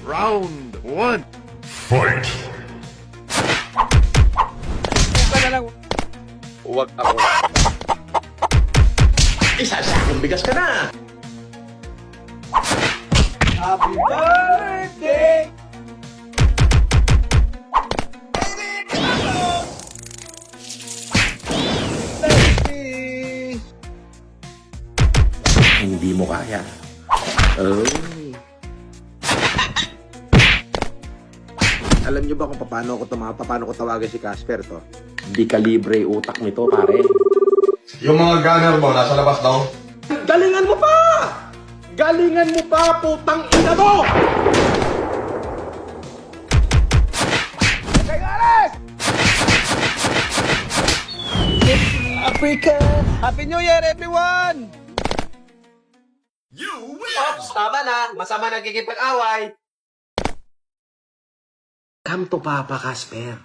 Round 1. Fight! Ka na lang. Huwag ako. Isa sa akin bigas ka na! Happy birthday! Baby! Hindi mo kaya. Oh. Alam nyo ba kung paano ko tawagan si Casper to? Di kalibre utak nito, pare. Yung mga gunner mo, nasa labas daw. Galingan mo pa! Galingan mo pa, putang ina mo! Africa! Happy New Year, everyone! Ops, tama na. Masama nagkikipag-away. Come to Papa, Casper.